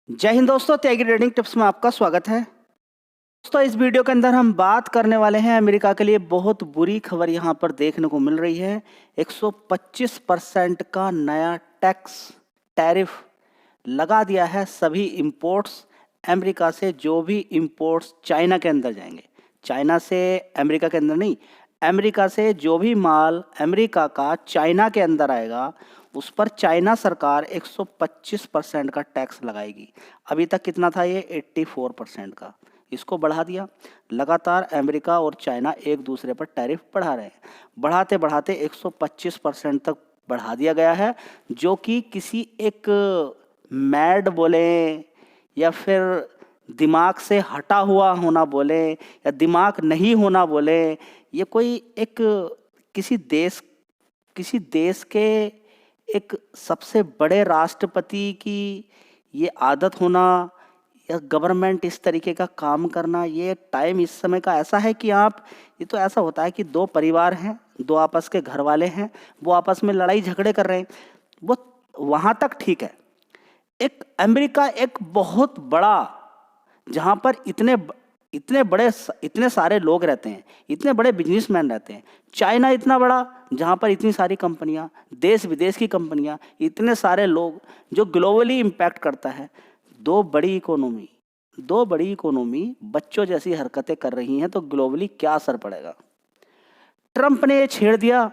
जय हिंद दोस्तों, त्यागी trading tips में आपका स्वागत है। दोस्तों, इस वीडियो के अंदर हम बात करने वाले हैं अमेरिका के लिए बहुत बुरी खबर यहाँ पर देखने को मिल रही है। 125% का नया टैरिफ लगा दिया है सभी इंपोर्ट्स अमेरिका से। जो भी इंपोर्ट्स चाइना के अंदर जाएंगे, चाइना से अमेरिका के अंदर नहीं, अमेरिका से जो भी माल अमेरिका का चाइना के अंदर आएगा उस पर चाइना सरकार 125% का टैक्स लगाएगी। अभी तक कितना था ये? 84% का। इसको बढ़ा दिया। लगातार अमेरिका और चाइना एक दूसरे पर टैरिफ बढ़ा रहे हैं। बढ़ाते बढ़ाते 125% तक बढ़ा दिया गया है, जो कि किसी एक मैड बोले या फिर दिमाग से हटा हुआ होना बोले या दिमाग नहीं होना बोले, ये कोई एक किसी देश के एक सबसे बड़े राष्ट्रपति की ये आदत होना या गवर्नमेंट इस तरीके का काम करना, ये टाइम इस समय का ऐसा है कि ये तो ऐसा होता है कि दो परिवार हैं, दो आपस के घर वाले हैं, वो आपस में लड़ाई झगड़े कर रहे हैं, वो वहाँ तक ठीक है। एक अमेरिका एक बहुत बड़ा, जहाँ पर इतने सारे लोग रहते हैं, इतने बड़े बिजनेसमैन रहते हैं। चाइना इतना बड़ा, जहाँ पर इतनी सारी कंपनियाँ, देश विदेश की कंपनियाँ, इतने सारे लोग, जो ग्लोबली इम्पैक्ट करता है। दो बड़ी इकोनॉमी बच्चों जैसी हरकतें कर रही हैं, तो ग्लोबली क्या असर पड़ेगा? ट्रंप ने ये छेड़ दिया।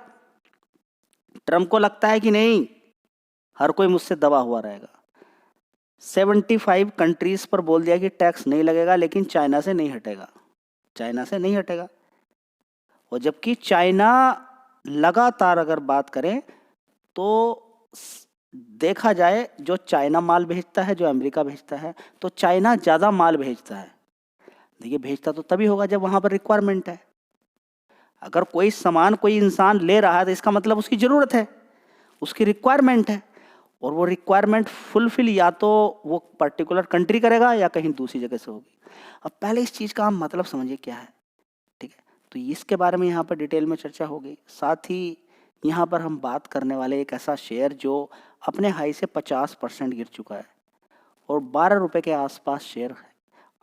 ट्रंप को लगता है कि नहीं, हर कोई मुझसे दबा हुआ रहेगा। 75 कंट्रीज पर बोल दिया कि टैक्स नहीं लगेगा, लेकिन चाइना से नहीं हटेगा। और जबकि चाइना लगातार अगर बात करें तो देखा जाए, जो चाइना माल भेजता है, जो अमेरिका भेजता है, तो चाइना ज़्यादा माल भेजता है। देखिए, भेजता तो तभी होगा जब वहाँ पर रिक्वायरमेंट है। अगर कोई सामान कोई इंसान ले रहा है तो इसका मतलब उसकी ज़रूरत है, उसकी रिक्वायरमेंट है, और वो रिक्वायरमेंट फुलफिल या तो वो पर्टिकुलर कंट्री करेगा या कहीं दूसरी जगह से होगी। अब पहले इस चीज़ का हम मतलब समझिए क्या है, ठीक है? तो इसके बारे में यहाँ पर डिटेल में चर्चा होगी। साथ ही यहाँ पर हम बात करने वाले एक ऐसा शेयर जो अपने हाई से 50% गिर चुका है और 12 रुपये के आसपास शेयर है।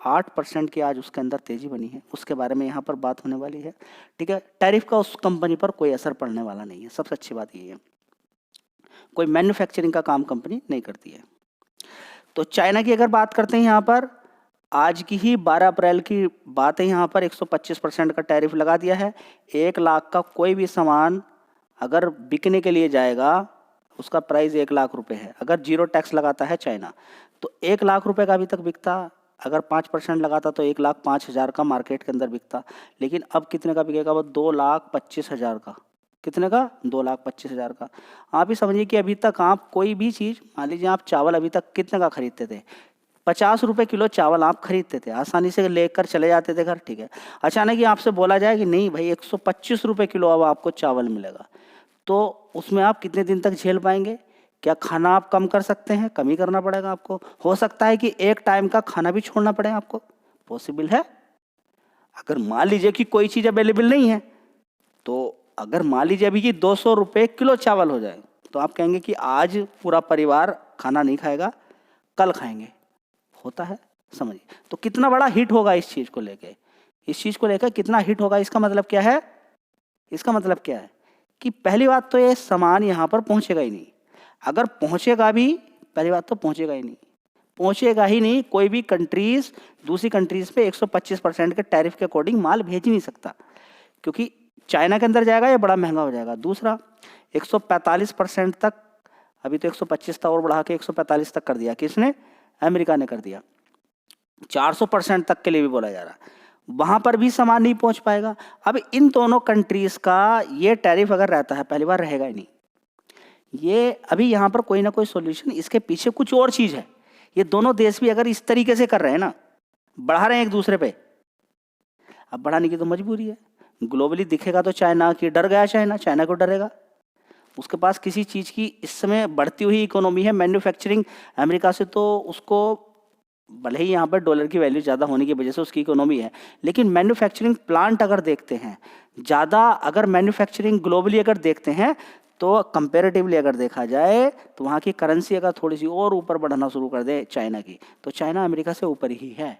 8% की आज उसके अंदर तेज़ी बनी है, उसके बारे में यहाँ पर बात होने वाली है, ठीक है? टैरिफ का उस कंपनी पर कोई असर पड़ने वाला नहीं है। सबसे अच्छी बात ये है, कोई मैन्युफैक्चरिंग का काम कंपनी नहीं करती है। तो चाइना की अगर बात करते हैं, यहाँ पर आज की ही 12 अप्रैल की बात है, यहाँ पर 125% का टैरिफ लगा दिया है। 1 लाख का कोई भी सामान अगर बिकने के लिए जाएगा, उसका प्राइस 1 लाख रुपए है। अगर जीरो टैक्स लगाता है चाइना, तो 1 लाख रुपए का अभी तक बिकता। अगर 5% लगाता तो 1,05,000 का मार्केट के अंदर बिकता। लेकिन अब कितने का बिकेगा? वो 2,25,000 का। कितने का? 2,25,000 का। आप ही समझिए कि अभी तक आप कोई भी चीज़, मान लीजिए आप चावल अभी तक कितने का खरीदते थे? 50 रुपये किलो चावल आप खरीदते थे, आसानी से लेकर चले जाते थे घर, ठीक है? अचानक ही आपसे बोला जाए कि नहीं भाई, 125 रुपये किलो अब आपको चावल मिलेगा, तो उसमें आप कितने दिन तक झेल पाएंगे? क्या खाना आप कम कर सकते हैं? कम ही करना पड़ेगा आपको। हो सकता है कि एक टाइम का खाना भी छोड़ना पड़े आपको, पॉसिबल है। अगर मान लीजिए कि कोई चीज़ अवेलेबल नहीं है, तो अगर मान लीजिए अभी कि 200 रुपये किलो चावल हो जाए, तो आप कहेंगे कि आज पूरा परिवार खाना नहीं खाएगा, कल खाएंगे। होता है, समझिए। तो कितना बड़ा हिट होगा इस चीज़ को लेकर कितना हिट होगा? इसका मतलब क्या है कि पहली बात तो ये सामान यहाँ पर पहुँचेगा ही नहीं। अगर पहुँचेगा भी, पहली बात तो पहुँचेगा ही नहीं। कोई भी कंट्रीज़ दूसरी कंट्रीज़ पे 125% के टैरिफ के अकॉर्डिंग माल भेज ही नहीं सकता, क्योंकि चाइना के अंदर जाएगा, ये बड़ा महंगा हो जाएगा। दूसरा, 145% तक, अभी तो 125 था और बढ़ा के 145 तक कर दिया। किसने? अमेरिका ने कर दिया। 400% तक के लिए भी बोला जा रहा है, वहाँ पर भी सामान नहीं पहुँच पाएगा। अब इन दोनों कंट्रीज़ का ये टैरिफ अगर रहता है, पहली बार रहेगा ही नहीं। ये अभी यहाँ पर कोई ना कोई सॉल्यूशन, इसके पीछे कुछ और चीज़ है। ये दोनों देश भी अगर इस तरीके से कर रहे हैं ना, बढ़ा रहे हैं एक दूसरे पे, अब बढ़ाने की तो मजबूरी है। ग्लोबली दिखेगा तो चाइना की डर गया, चाइना को डरेगा। उसके पास किसी चीज़ की इस समय बढ़ती हुई इकोनॉमी है, मैन्युफैक्चरिंग अमेरिका से, तो उसको भले ही यहाँ पर डॉलर की वैल्यू ज़्यादा होने की वजह से उसकी इकोनॉमी है, लेकिन मैन्युफैक्चरिंग प्लांट अगर देखते हैं ज़्यादा, अगर मैन्युफैक्चरिंग ग्लोबली अगर देखते हैं, तो कंपेरेटिवली अगर देखा जाए तो वहाँ की करेंसी अगर थोड़ी सी और ऊपर बढ़ना शुरू कर दे चाइना की, तो चाइना अमेरिका से ऊपर ही है।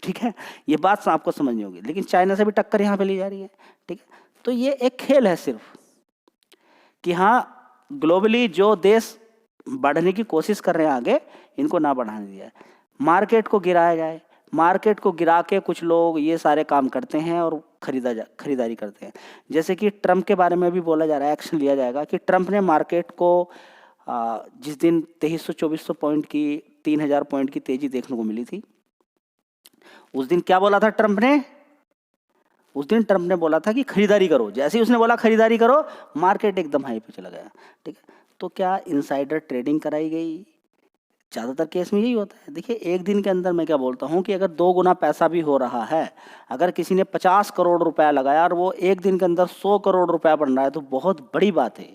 ठीक है, ये बात आपको समझनी होगी। लेकिन चाइना से भी टक्कर यहाँ पे ली जा रही है। ठीक है, तो ये एक खेल है सिर्फ कि हाँ ग्लोबली जो देश बढ़ने की कोशिश कर रहे हैं आगे, इनको ना बढ़ाने दिया है, मार्केट को गिराया जाए। मार्केट को गिरा के कुछ लोग ये सारे काम करते हैं और खरीदारी करते हैं। जैसे कि ट्रंप के बारे में भी बोला जा रहा है, एक्शन लिया जाएगा कि ट्रंप ने मार्केट को जिस दिन 2300-2400 पॉइंट की 3000 पॉइंट की तेजी देखने को मिली थी, उस दिन क्या बोला था ट्रंप ने? उस दिन ट्रंप ने बोला था कि खरीदारी करो। जैसे ही उसने बोला खरीदारी करो, मार्केट एकदम हाई पे चला गया। ठीक है, तो क्या इनसाइडर ट्रेडिंग कराई गई? ज़्यादातर केस में यही होता है। देखिए, एक दिन के अंदर मैं क्या बोलता हूँ कि अगर 2 गुना पैसा भी हो रहा है, अगर किसी ने 50 करोड़ रुपया लगाया और वो एक दिन के अंदर 100 करोड़ रुपया बन रहा है, तो बहुत बड़ी बात है।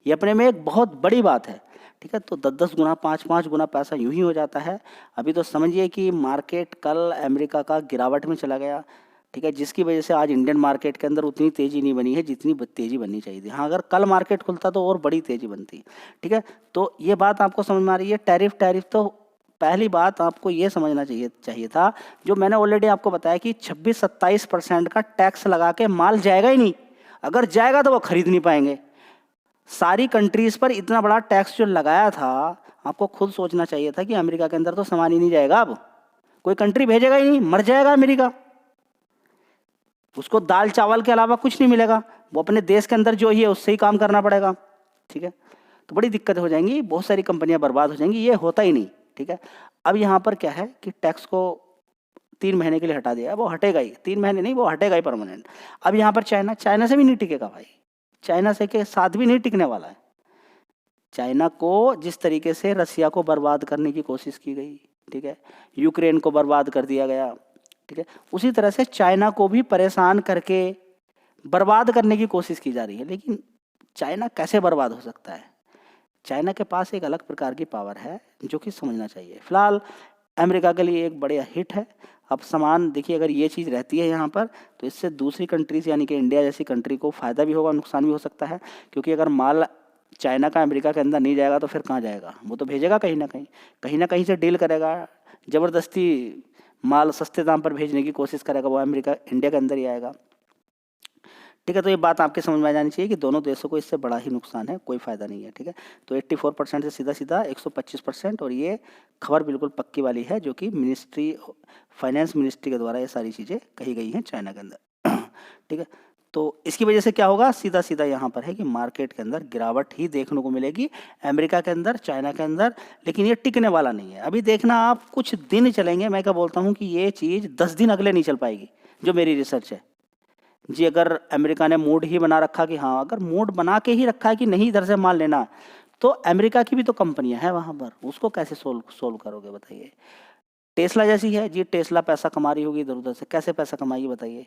ये अपने में एक बहुत बड़ी बात है। ठीक है, तो 10-10 गुना 5-5 गुना पैसा यूं ही हो जाता है। अभी तो समझिए कि मार्केट कल अमेरिका का गिरावट में चला गया। ठीक है, जिसकी वजह से आज इंडियन मार्केट के अंदर उतनी तेज़ी नहीं बनी है जितनी तेज़ी बननी चाहिए थी। हाँ, अगर कल मार्केट खुलता तो और बड़ी तेज़ी बनती। ठीक है, तो ये बात आपको समझ में आ रही है। टैरिफ तो पहली बात आपको ये समझना चाहिए था, जो मैंने ऑलरेडी आपको बताया कि 26-27% का टैक्स लगा के माल जाएगा ही नहीं। अगर जाएगा तो वो खरीद नहीं पाएंगे। सारी कंट्रीज़ पर इतना बड़ा टैक्स जो लगाया था, आपको खुद सोचना चाहिए था कि अमेरिका के अंदर तो सामान ही नहीं जाएगा। अब कोई कंट्री भेजेगा ही नहीं, मर जाएगा अमेरिका। उसको दाल चावल के अलावा कुछ नहीं मिलेगा। वो अपने देश के अंदर जो ही है उससे ही काम करना पड़ेगा। ठीक है, तो बड़ी दिक्कत हो जाएंगी, बहुत सारी कंपनियां बर्बाद हो जाएंगी। ये होता ही नहीं। ठीक है, अब यहाँ पर क्या है कि टैक्स को 3 महीने के लिए हटा दिया, वो हटेगा ही। 3 महीने नहीं, वो हटेगा ही परमानेंट। अब यहाँ पर चाइना से भी नहीं टिकेगा भाई। चाइना से के साथ भी नहीं टिकने वाला है। चाइना को जिस तरीके से रसिया को बर्बाद करने की कोशिश की गई, ठीक है, यूक्रेन को बर्बाद कर दिया गया, ठीक है, उसी तरह से चाइना को भी परेशान करके बर्बाद करने की कोशिश की जा रही है। लेकिन चाइना कैसे बर्बाद हो सकता है? चाइना के पास एक अलग प्रकार की पावर है जो कि समझना चाहिए। फिलहाल अमेरिका के लिए एक बड़े हिट है। अब सामान देखिए, अगर ये चीज़ रहती है यहाँ पर, तो इससे दूसरी कंट्रीज यानी कि इंडिया जैसी कंट्री को फ़ायदा भी होगा, नुकसान भी हो सकता है। क्योंकि अगर माल चाइना का अमेरिका के अंदर नहीं जाएगा तो फिर कहाँ जाएगा? वो तो भेजेगा कहीं ना कहीं से डील करेगा, ज़बरदस्ती माल सस्ते दाम पर भेजने की कोशिश करेगा, वो अमेरिका इंडिया के अंदर ही आएगा। ठीक है, तो ये बात आपके समझ में आ जानी चाहिए कि दोनों देशों को इससे बड़ा ही नुकसान है, कोई फ़ायदा नहीं है। ठीक है, तो 84% से सीधा सीधा 125%, और ये खबर बिल्कुल पक्की वाली है जो कि फाइनेंस मिनिस्ट्री के द्वारा ये सारी चीज़ें कही गई हैं चाइना के अंदर। ठीक है, तो इसकी वजह से क्या होगा? सीधा सीधा यहाँ पर है कि मार्केट के अंदर गिरावट ही देखने को मिलेगी, अमेरिका के अंदर, चाइना के अंदर। लेकिन ये टिकने वाला नहीं है। अभी देखना आप, कुछ दिन चलेंगे। मैं क्या बोलता हूँ कि ये चीज़ 10 दिन अगले नहीं चल पाएगी, जो मेरी रिसर्च है जी। अगर अमेरिका ने मूड ही बना रखा कि हाँ, अगर मूड बना के ही रखा है कि नहीं इधर से माल लेना, तो अमेरिका की भी तो कंपनियां हैं वहाँ पर, उसको कैसे सोल्व करोगे बताइए? टेस्ला जैसी है जी, टेस्ला पैसा कमा रही होगी इधर उधर से, कैसे पैसा कमाएगी बताइए?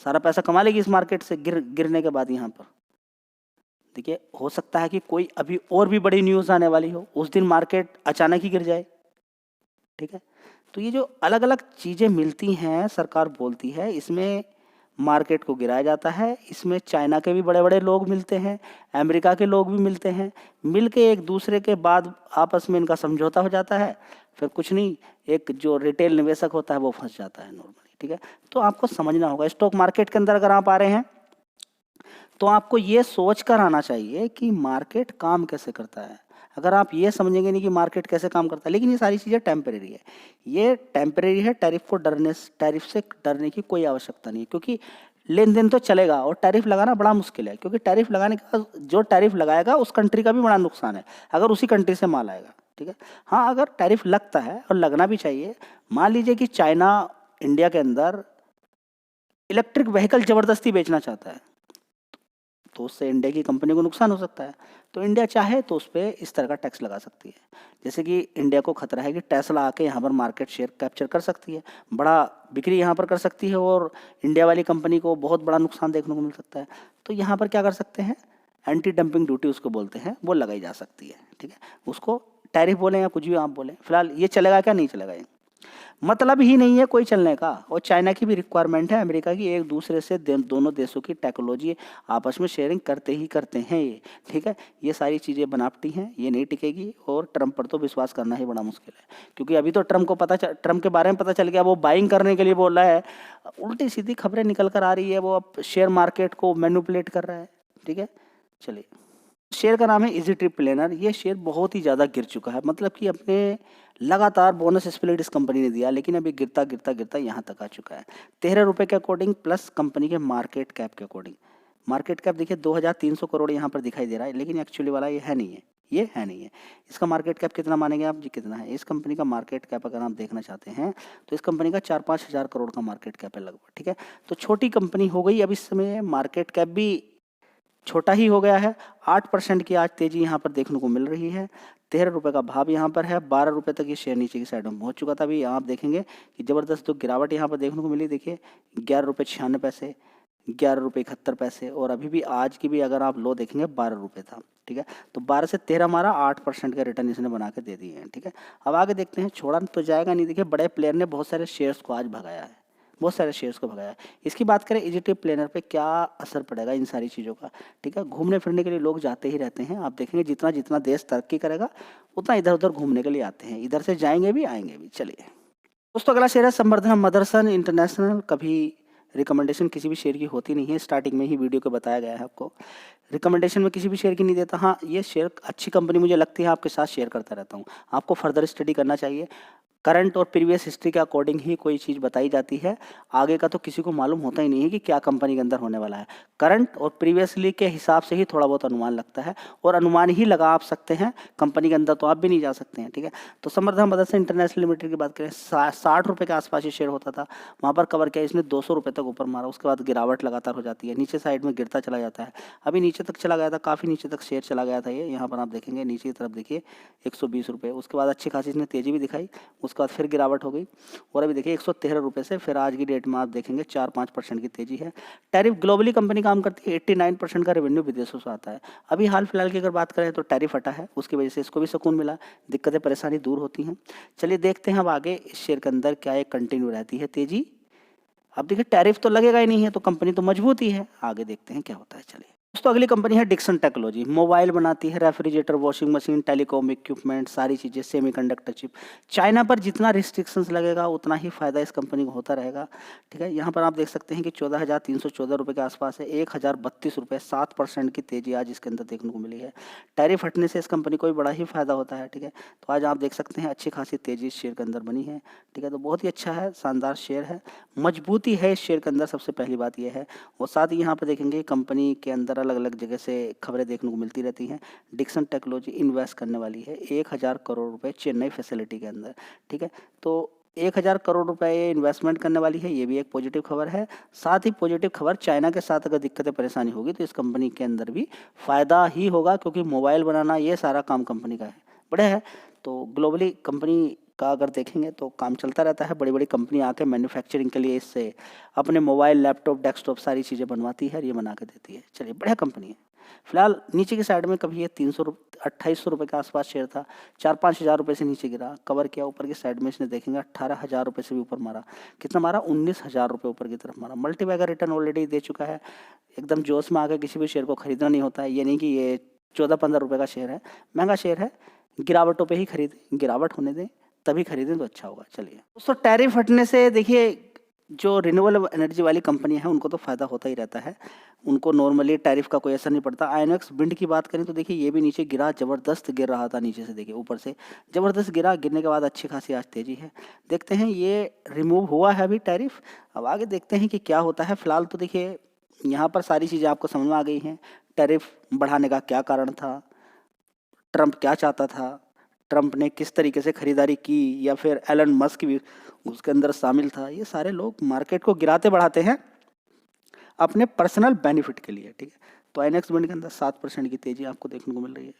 सारा पैसा कमा लेगी इस मार्केट से गिरने के बाद। यहाँ पर देखिए, हो सकता है कि कोई अभी और भी बड़ी न्यूज़ आने वाली हो, उस दिन मार्केट अचानक ही गिर जाए। ठीक है, तो ये जो अलग अलग चीज़ें मिलती हैं, सरकार बोलती है, इसमें मार्केट को गिराया जाता है। इसमें चाइना के भी बड़े बड़े लोग मिलते हैं, अमेरिका के लोग भी मिलते हैं, मिल के एक दूसरे के बाद आपस में इनका समझौता हो जाता है। फिर कुछ नहीं, एक जो रिटेल निवेशक होता है वो फंस जाता है नॉर्मली। ठीक है, तो आपको समझना होगा, स्टॉक मार्केट के अंदर अगर आप आ रहे हैं तो आपको ये सोच कर आना चाहिए कि मार्केट काम कैसे करता है। अगर आप ये समझेंगे नहीं कि मार्केट कैसे काम करता है, लेकिन ये सारी चीज़ें टेम्परेरी है, ये टेम्परेरी है। टैरिफ से डरने की कोई आवश्यकता नहीं है, क्योंकि लेन देन तो चलेगा और टैरिफ लगाना बड़ा मुश्किल है। क्योंकि टैरिफ लगाने के बाद जो टैरिफ लगाएगा उस कंट्री का भी बड़ा नुकसान है, अगर उसी कंट्री से माल आएगा। ठीक है, हाँ, अगर टैरिफ लगता है और लगना भी चाहिए। मान लीजिए कि चाइना इंडिया के अंदर इलेक्ट्रिक व्हीकल ज़बरदस्ती बेचना चाहता है, तो उससे इंडिया की कंपनी को नुकसान हो सकता है। तो इंडिया चाहे तो उस पर इस तरह का टैक्स लगा सकती है। जैसे कि इंडिया को खतरा है कि टेस्ला आके यहाँ पर मार्केट शेयर कैप्चर कर सकती है, बड़ा बिक्री यहाँ पर कर सकती है, और इंडिया वाली कंपनी को बहुत बड़ा नुकसान देखने को मिल सकता है। तो यहाँ पर क्या कर सकते हैं? एंटी डंपिंग ड्यूटी उसको बोलते हैं, वो लगाई जा सकती है। ठीक है, उसको टैरिफ बोलें या कुछ भी आप बोलें, फिलहाल ये चलेगा क्या? नहीं चलेगा ये। मतलब ही नहीं है कोई चलने का। और चाइना की भी रिक्वायरमेंट है, अमेरिका की, एक दूसरे से दोनों देशों की टेक्नोलॉजी आपस में शेयरिंग करते ही करते हैं ये, ठीक है। ये सारी चीज़ें बनावटी हैं, ये नहीं टिकेगी। और ट्रम्प पर तो विश्वास करना ही बड़ा मुश्किल है, क्योंकि अभी तो ट्रम्प के बारे में पता चल गया, वो बाइंग करने के लिए बोल रहा है। उल्टी सीधी खबरें निकल कर आ रही है, वो अब शेयर मार्केट को मैनिपुलेट कर रहा है, ठीक है। चलिए, शेयर का नाम है इजी ट्रिप प्लानर। ये शेयर बहुत ही ज़्यादा गिर चुका है, मतलब कि अपने लगातार बोनस स्प्लिट इस कंपनी ने दिया, लेकिन अभी गिरता गिरता गिरता यहाँ तक आ चुका है 13 रुपये के अकॉर्डिंग, प्लस कंपनी के मार्केट कैप के अकॉर्डिंग। मार्केट कैप देखिए 2300 करोड़ यहाँ पर दिखाई दे रहा है, लेकिन एक्चुअली वाला ये है नहीं है, ये है नहीं है। इसका मार्केट कैप कितना मानेंगे आप जी, कितना है इस कंपनी का मार्केट कैप? अगर आप देखना चाहते हैं तो इस कंपनी का 4-5 हज़ार करोड़ का मार्केट कैप है लगभग, ठीक है। तो छोटी कंपनी हो गई, अब इस समय मार्केट कैप भी छोटा ही हो गया है। 8% की आज तेजी यहाँ पर देखने को मिल रही है। 13 रुपये का भाव यहाँ पर है, 12 रुपये तक ये शेयर नीचे की साइड में पहुँच चुका था। अभी आप देखेंगे कि ज़बरदस्त जो गिरावट यहाँ पर देखने को मिली, देखिए 11 रुपये 96 पैसे, 11 रुपये 71 पैसे, और अभी भी आज की भी अगर आप लो देखेंगे 12 रुपये था, ठीक है। तो 12 से 13 हमारा 8% का रिटर्न इसने बना के दे दिए हैं, ठीक है। अब आगे देखते हैं, छोड़ा तो जाएगा नहीं। देखिए बड़े प्लेयर ने बहुत सारे शेयर्स को आज भगाया है, बहुत सारे शेयर्स को भगाया। इसकी बात करें इजिटिव प्लानर पे क्या असर पड़ेगा इन सारी चीज़ों का, ठीक है। घूमने फिरने के लिए लोग जाते ही रहते हैं, आप देखेंगे जितना जितना देश तरक्की करेगा उतना इधर उधर घूमने के लिए आते हैं, इधर से जाएंगे भी आएंगे भी। चलिए दोस्तों, अगला शेयर है संवर्धना मदरसन इंटरनेशनल। कभी रिकमेंडेशन किसी भी शेयर की होती नहीं है, स्टार्टिंग में ही वीडियो को बताया गया है आपको। रिकमेंडेशन में किसी भी शेयर की नहीं देता। हाँ, ये शेयर अच्छी कंपनी मुझे लगती है, आपके साथ शेयर करता रहता हूँ। आपको फर्दर स्टडी करना चाहिए, करंट और प्रीवियस हिस्ट्री के अकॉर्डिंग ही कोई चीज़ बताई जाती है। आगे का तो किसी को मालूम होता ही नहीं है कि क्या कंपनी के अंदर होने वाला है। करंट और प्रीवियसली के हिसाब से ही थोड़ा बहुत अनुमान लगता है, और अनुमान ही लगा आप सकते हैं, कंपनी के अंदर तो आप भी नहीं जा सकते हैं, ठीक है। तो संवर्धना मदरसन इंटरनेशनल लिमिटेड की बात करें, 60 रुपये के आसपास ये शेयर होता था, वहाँ पर कवर किया इसने, 200 रुपये तक ऊपर मारा, उसके बाद गिरावट लगातार हो जाती है, नीचे साइड में गिरता चला जाता है। अभी नीचे तक चला गया था, काफ़ी नीचे तक शेयर चला गया था ये, यहाँ पर आप देखेंगे नीचे की तरफ देखिए 120 रुपये। उसके बाद अच्छी खासी इसने तेज़ी भी दिखाई, उसके बाद फिर गिरावट हो गई, और अभी देखिए 113 रुपये से फिर आज की डेट में आप देखेंगे 4-5% की तेजी है। टैरिफ ग्लोबली कंपनी काम करती है, 89% का रेवेन्यू विदेशों से आता है। अभी हाल फिलहाल की अगर बात करें तो टैरिफ हटा है, उसकी वजह से इसको भी सुकून मिला, दिक्कतें परेशानी दूर होती हैं। चलिए देखते हैं अब आगे इस शेयर के अंदर क्या एक कंटिन्यू रहती है तेजी। अब देखिए टैरिफ तो लगेगा ही नहीं है, तो कंपनी तो मजबूत ही है, आगे देखते हैं क्या होता है। चलिए दोस्तों, अगली कंपनी है डिक्सन टेक्नोलॉजी। मोबाइल बनाती है, refrigerator, washing machine, telecom equipment, सारी चीज़ें, सेमीकंडक्टर चिप। चाइना पर जितना रिस्ट्रिक्शंस लगेगा उतना ही फ़ायदा इस कंपनी को होता रहेगा, ठीक है। यहाँ पर आप देख सकते हैं कि 14,314 रुपये के आसपास है, 1,032 रुपये, 7% की तेज़ी आज इसके अंदर देखने को मिली है। टैरिफ हटने से इस कंपनी को भी बड़ा ही फ़ायदा होता है, ठीक है। तो आज आप देख सकते हैं अच्छी खासी तेज़ी इस शेयर के अंदर बनी है, ठीक है। तो बहुत ही अच्छा है, शानदार शेयर है, मजबूती है इस शेयर के अंदर, सबसे पहली बात यह है। और साथ ही यहाँ पर देखेंगे कंपनी के अंदर अलग अलग जगह से खबरें देखने को मिलती रहती हैं। डिक्सन टेक्नोलॉजी इन्वेस्ट करने वाली है 1,000 करोड़ रुपए चेन्नई फैसिलिटी के अंदर, ठीक है। तो 1,000 करोड़ रुपए ये इन्वेस्टमेंट करने वाली है, ये भी एक पॉजिटिव खबर है। साथ ही पॉजिटिव खबर, चाइना के साथ अगर दिक्कतें परेशानी होगी तो इस कंपनी के अंदर भी फ़ायदा ही होगा, क्योंकि मोबाइल बनाना ये सारा काम कंपनी का है, बड़े है। तो ग्लोबली कंपनी का अगर देखेंगे तो काम चलता रहता है, बड़ी बड़ी कंपनी आके मैन्युफैक्चरिंग के लिए इससे अपने मोबाइल, लैपटॉप, डेस्कटॉप सारी चीज़ें बनवाती है और ये बना के देती है। चलिए, बढ़िया कंपनी है। फिलहाल नीचे की साइड में कभी ये 2800 रुपये के आसपास शेयर था, 4-5 हज़ार रुपये से नीचे गिरा, कवर किया, ऊपर की साइड में इसने देखेंगे 18,000 रुपये से भी ऊपर मारा। कितना मारा? 19,000 रुपये ऊपर की तरफ मारा। मल्टीबैगर रिटर्न ऑलरेडी दे चुका है। एकदम जोश में आकर किसी भी शेयर को खरीदना नहीं होता है, ये नहीं कि ये 14-15 रुपये का शेयर है, महंगा शेयर है, गिरावटों पे ही खरीदें, गिरावट होने दें तभी खरीदें तो अच्छा होगा। चलिए दोस्तों, टैरिफ हटने से देखिए जो रिन्यूएबल एनर्जी वाली कंपनी है उनको तो फ़ायदा होता ही रहता है, उनको नॉर्मली टैरिफ का कोई असर नहीं पड़ता। आइनॉक्स विंड की बात करें तो देखिए ये भी नीचे गिरा, ज़बरदस्त गिर रहा था नीचे से, देखिए ऊपर से ज़बरदस्त गिरा, गिरने के बाद अच्छी खासी आज तेज़ी है। देखते हैं ये रिमूव हुआ है अभी टैरिफ, अब आगे देखते हैं कि क्या होता है। फिलहाल तो देखिए यहाँ पर सारी चीज़ें आपको समझ में आ गई हैं। टैरिफ बढ़ाने का क्या कारण था, ट्रंप क्या चाहता था, ट्रंप ने किस तरीके से खरीदारी की, या फिर एलन मस्क भी उसके अंदर शामिल था। ये सारे लोग मार्केट को गिराते बढ़ाते हैं अपने पर्सनल बेनिफिट के लिए, ठीक है। तो आइनॉक्स विंड के अंदर 7% की तेजी आपको देखने को मिल रही है।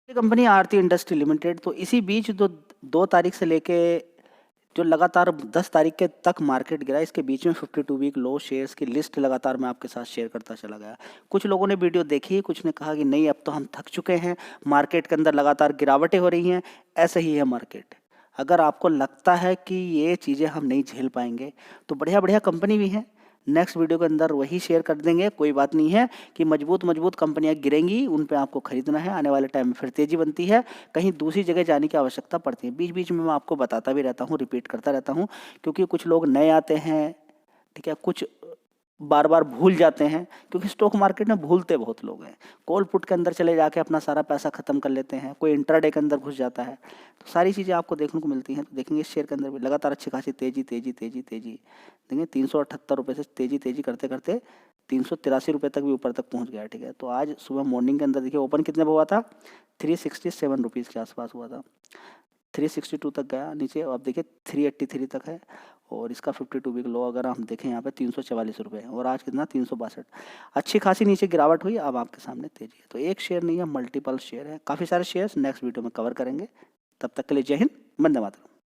ये कंपनी आरती इंडस्ट्री लिमिटेड, तो इसी बीच 2 तारीख से लेके जो लगातार 10 तारीख के तक मार्केट गिरा, इसके बीच में 52 वीक लो शेयर्स की लिस्ट लगातार मैं आपके साथ शेयर करता चला गया। कुछ लोगों ने वीडियो देखी, कुछ ने कहा कि नहीं अब तो हम थक चुके हैं, मार्केट के अंदर लगातार गिरावटें हो रही हैं। ऐसे ही है मार्केट, अगर आपको लगता है कि ये चीज़ें हम नहीं झेल पाएंगे तो बढ़िया बढ़िया कंपनी भी हैं, नेक्स्ट वीडियो के अंदर वही शेयर कर देंगे। कोई बात नहीं है कि मजबूत मजबूत कंपनियां गिरेंगी, उन पे आपको खरीदना है। आने वाले टाइम में फिर तेजी बनती है, कहीं दूसरी जगह जाने की आवश्यकता पड़ती है। बीच बीच में मैं आपको बताता भी रहता हूँ, रिपीट करता रहता हूँ, क्योंकि कुछ लोग नए आते हैं, ठीक है, कुछ बार बार भूल जाते हैं, क्योंकि स्टॉक मार्केट में भूलते बहुत लोग हैं। कॉल पुट के अंदर चले जाके अपना सारा पैसा खत्म कर लेते हैं, कोई इंट्राडे के अंदर घुस जाता है। तो सारी चीज़ें आपको देखने को मिलती हैं। तो देखेंगे इस शेयर के अंदर भी लगातार अच्छी खासी तेजी तेजी तेजी तेजी, देखेंगे 378 रुपये से तेजी तेजी करते करते 383 रुपये तक भी ऊपर तक पहुंच गया। ठीक है, तो आज सुबह मॉर्निंग के अंदर देखिए ओपन कितने में हुआ था, 367 रुपीज़ के आसपास हुआ था। 362 तक गया नीचे, अब देखिए 383 तक है। और इसका 52 वीक लो अगर हम देखें यहाँ पे 344 रुपये, और आज कितना 362। अच्छी खासी नीचे गिरावट हुई, अब आपके सामने तेजी है। तो एक शेयर नहीं है, मल्टीपल शेयर है, काफ़ी सारे शेयर्स नेक्स्ट वीडियो में कवर करेंगे। तब तक के लिए जय हिंद, वंदे मातरम।